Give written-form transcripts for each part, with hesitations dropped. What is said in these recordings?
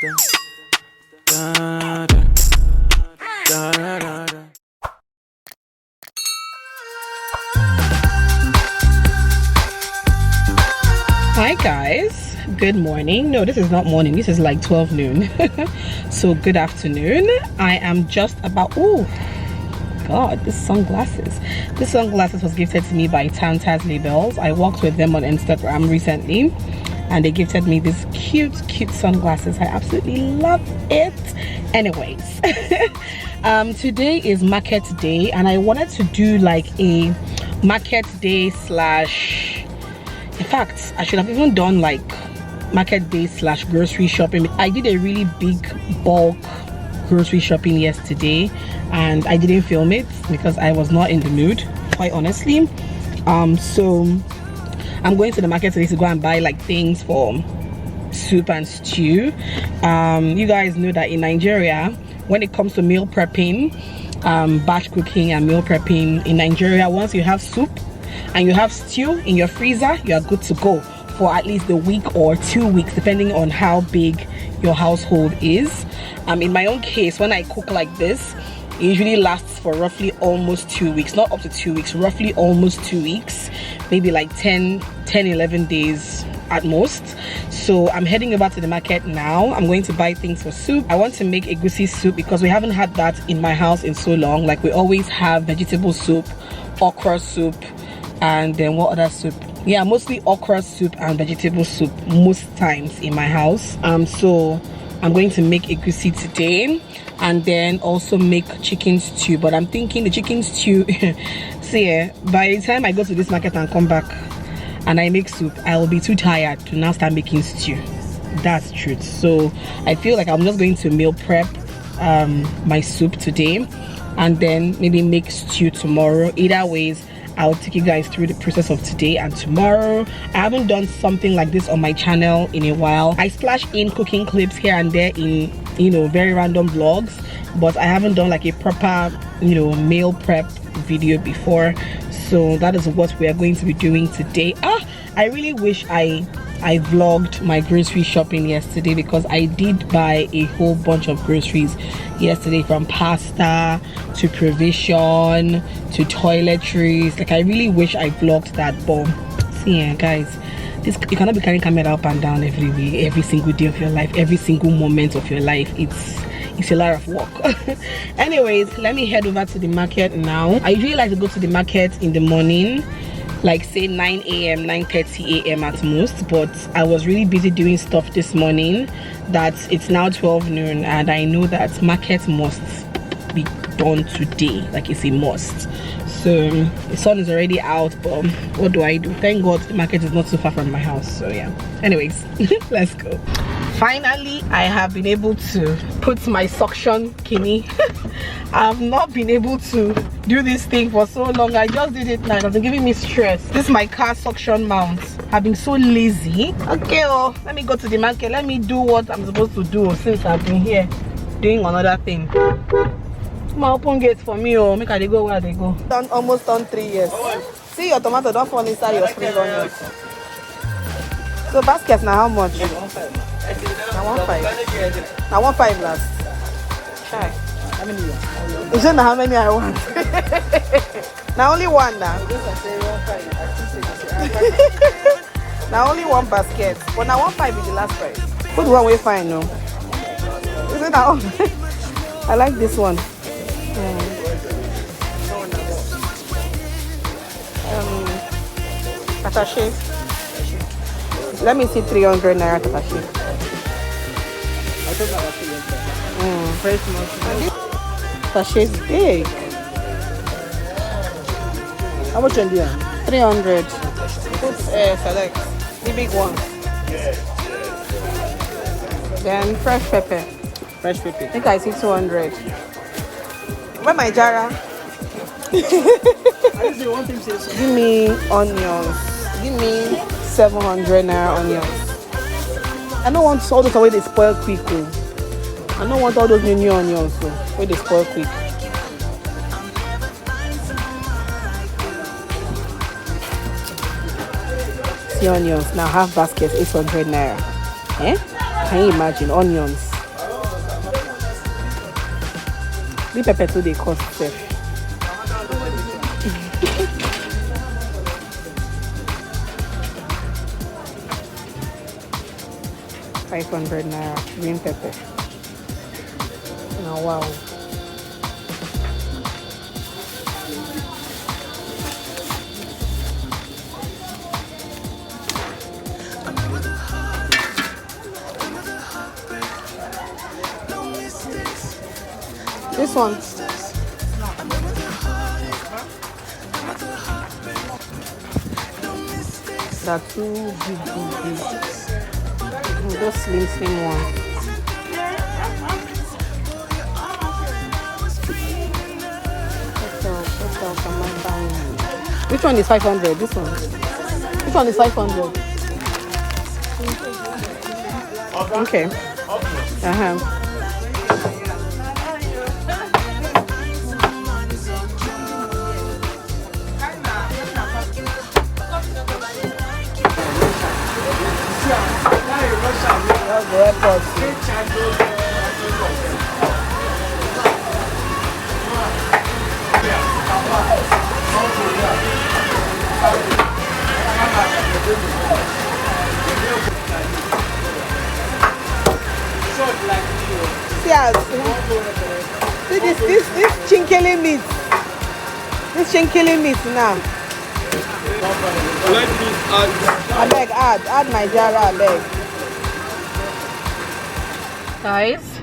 Hi guys, good morning. No, this is not morning, this is like 12 noon. So good afternoon. I am just about, oh god, this sunglasses was gifted to me by Tantas Labels. I worked with them on Instagram recently and they gifted me these cute sunglasses. I absolutely love it. Anyways, today is market day and I wanted to do like a market day slash, in fact I should have even done like market day slash grocery shopping. I did a really big bulk grocery shopping yesterday and I didn't film it because I was not in the mood, quite honestly. So I'm going to the market today to go and buy like things for soup and stew. You guys know that in Nigeria, when it comes to meal prepping, batch cooking and meal prepping in Nigeria, once you have soup and you have stew in your freezer, you are good to go for at least a week or 2 weeks, depending on how big your household is. In my own case, when I cook like this, it usually lasts for roughly almost 2 weeks, not up to 2 weeks, roughly almost 2 weeks, maybe like 11 days at most. So I'm heading over to the market now. I'm going to buy things for soup. I want to make egusi soup because we haven't had that in my house in so long. Like we always have vegetable soup, okra soup, and then what other soup? Yeah, mostly okra soup and vegetable soup most times in my house. So I'm going to make egusi today and then also make chicken stew. But I'm thinking the chicken stew, see, by the time I go to this market and come back and I make soup, I will be too tired to now start making stew. That's truth. So I feel like I'm just going to meal prep my soup today and then maybe make stew tomorrow. Either ways, I'll take you guys through the process of today and tomorrow. I haven't done something like this on my channel in a while. I splash in cooking clips here and there in, you know, very random vlogs, but I haven't done like a proper, you know, meal prep video before. So that is what we are going to be doing today. I really wish I vlogged my grocery shopping yesterday because I did buy a whole bunch of groceries yesterday, from pasta to provision to toiletries. Like I really wish I vlogged that, but see, yeah, guys, this, you cannot be carrying camera up and down every week, every single day of your life, every single moment of your life. It's a lot of work. Anyways, let me head over to the market now. I usually like to go to the market in the morning, like say 9 a.m 9:30 a.m at most, but I was really busy doing stuff this morning that it's now 12 noon and I know that market must be done today, like it's a must. So the sun is already out, but what do I do? Thank God the market is not so far from my house. So yeah, anyways, let's go. Finally, I have been able to put my suction kidney. I have not been able to do this thing for so long. I just did it now. It has been giving me stress. This is my car suction mount. I've been so lazy. Okay, let me go to the market. Let me do what I'm supposed to do since I've been here doing another thing. My open gates for me, oh, make they go where they go. Almost done 3 years. See, your tomato don't fall inside your spring onions. So baskets now how much? Now 1.5. Now 1.5 last. Try. How many? You don't know how many I want. Now only one now. Now only one basket. But now 1.5 is the last price. Put one way fine, no. Is it now? I like this one. Attaché. Let me see 300 naira attaché. Attaché is big. How much are you? 300. Put select the big one. Then fresh pepper. Fresh pepper. I think I see 200. Where my jara? Give me onions. Give me 700 naira onions. I don't want all those where they spoil quick. I don't want all those new onions where they spoil quick. See onions now, half basket 800 naira. Eh? Can you imagine? Onions. The pepper too they cost safe. 500 naira green pepper. Oh wow. This one. That two big. Those slim one. What else am I buying? Which one is 500? This one. Which one is 500? Okay. See this chinkele meat. This chinkele meat now. I beg, add my jar, I beg. Guys,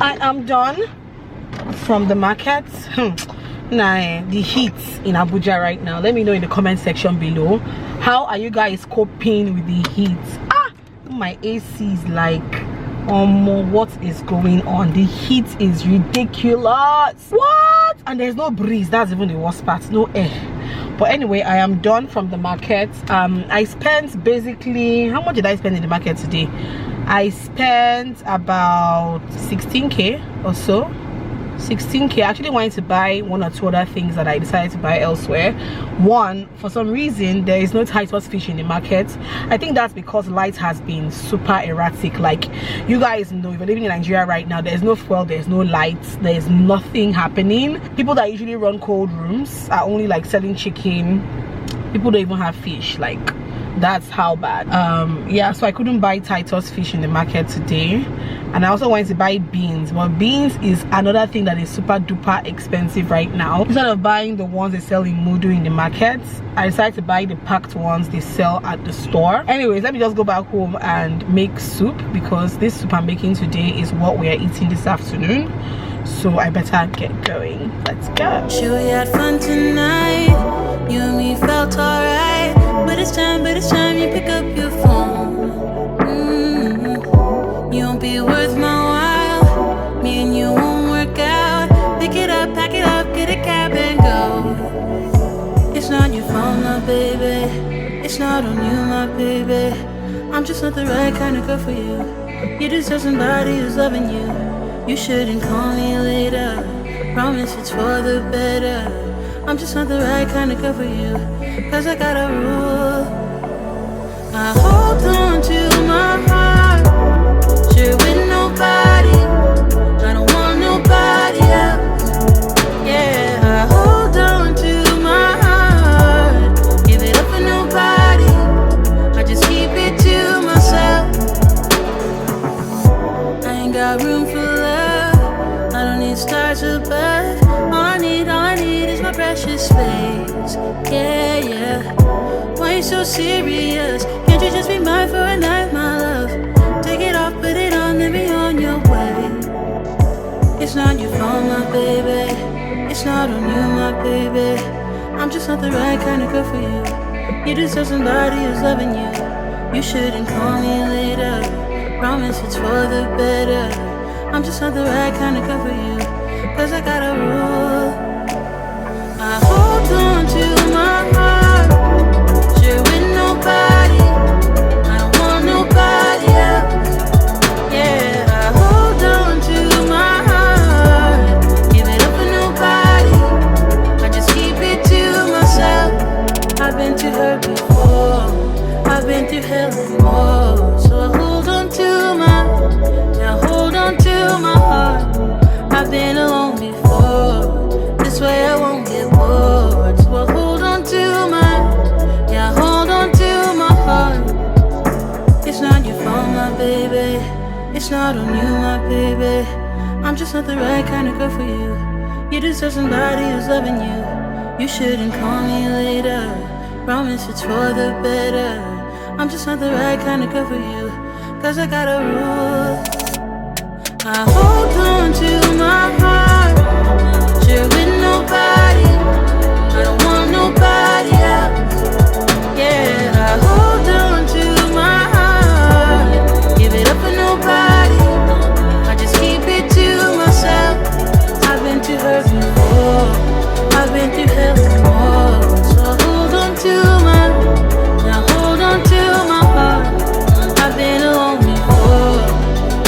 I am done from the market. Nah, the heat in Abuja right now. Let me know in the comment section below. How are you guys coping with the heat? My AC is like, what is going on? The heat is ridiculous. What? And there's no breeze. That's even the worst part. No air. But anyway, I am done from the market. I spent basically, how much did I spend in the market today? I spent about 16k or so. 16k. I actually wanted to buy one or two other things that I decided to buy elsewhere. One, for some reason there is no Titus fish in the market. I think that's because light has been super erratic. Like, you guys know, if you're living in Nigeria right now, there's no fuel, there's no light, there's nothing happening. People that usually run cold rooms are only like selling chicken. People don't even have fish. Like, that's how bad. Yeah, so I couldn't buy Titus fish in the market today. And I also wanted to buy beans, but beans is another thing that is super duper expensive right now. Instead of buying the ones they sell in Mudu in the market, I decided to buy the packed ones they sell at the store. Anyways, let me just go back home and make soup, because this soup I'm making today is what we are eating this afternoon. So I better get going. Let's go. Sure, we had fun tonight. You and me felt alright. But it's time you pick up your phone. You won't be worth my while. Me and you won't work out. Pick it up, pack it up, get a cab and go. It's not your fault, my baby. It's not on you, my baby. I'm just not the right kind of girl for you. You deserve somebody who's loving you. You shouldn't call me later. Promise it's for the better. I'm just not the right kind of girl for you. Cause I got a rule. I hold on to my heart. Share with nobody. I don't want nobody else. Yeah, I hold on to my heart. Give it up for nobody. I just keep it to myself. I ain't got room for love. I don't need stars above. All I need is my precious space. Yeah. Why you so serious? Can't you just be mine for a night, my love? Take it off, put it on, then be on your way. It's not your fault, my baby. It's not on you, my baby. I'm just not the right kind of girl for you. You deserve somebody who's loving you. You shouldn't call me later. Promise it's for the better. I'm just not the right kind of girl for you. Cause I got a rule. I hold on to my heart. Share with nobody. I don't want nobody else. Yeah, I hold on to my heart. Give it up for nobody. I just keep it to myself. I've been through hurt before. I've been through hell and more. So I hold on to my out on you, my baby. I'm just not the right kind of girl for you. You deserve somebody who's loving you. You shouldn't call me later. Promise it's for the better. I'm just not the right kind of girl for you. Cause I got a rule. I hold on to my heart. Share with nobody. I don't want nobody else. Yeah, I hold on to my heart. Give it up for nobody. I just keep it to myself. I've been too hurt before. I've been through hell before. So hold on to my, now hold on to my heart. I've been alone before.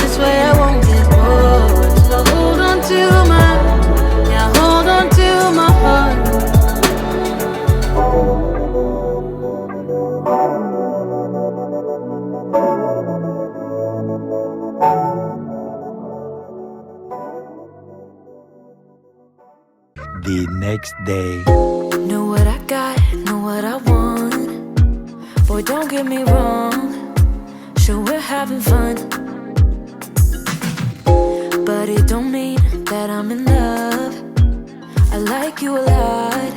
This way I won't get bored. So hold on to my, yeah, hold on to my heart. The next day. Know what I got, know what I want. Boy, don't get me wrong. Sure, we're having fun, but it don't mean that I'm in love. I like you a lot,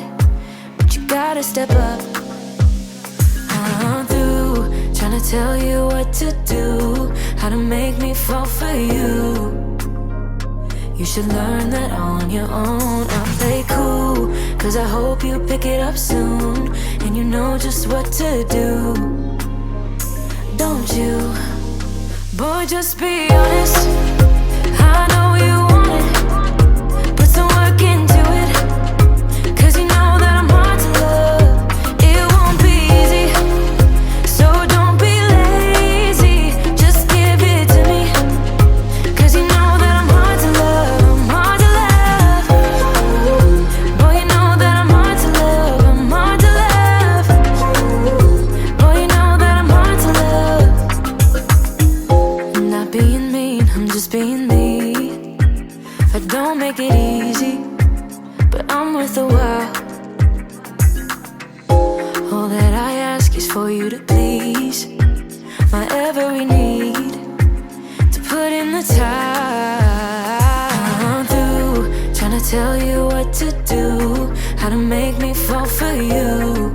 but you gotta step up. I'm through trying to tell you what to do, how to make me fall for you. You should learn that on your own. I'll play cool, cause I hope you pick it up soon, and you know just what to do. Don't you? Boy, just be honest. I know you want it. Put some work into it, cause you know that I'm hard to love. It won't be easy, so don't be lazy. Just give it to me, cause you know that I'm hard to love. I'm hard to love. Boy, you know that I'm hard to love. I'm hard to love. Boy, you know that I'm hard to love. I'm not being mean, I'm just being me. I don't make it easy, but I'm worth a while. All that I ask is for you to please my every need, to put in the time. I'm through trying to tell you what to do, how to make me fall for you.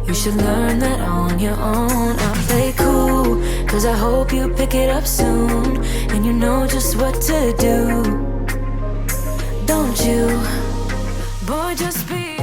You should learn that on your own. I'll play cool, cause I hope you pick it up soon, and you know just what to do. Don't you? Boy, just be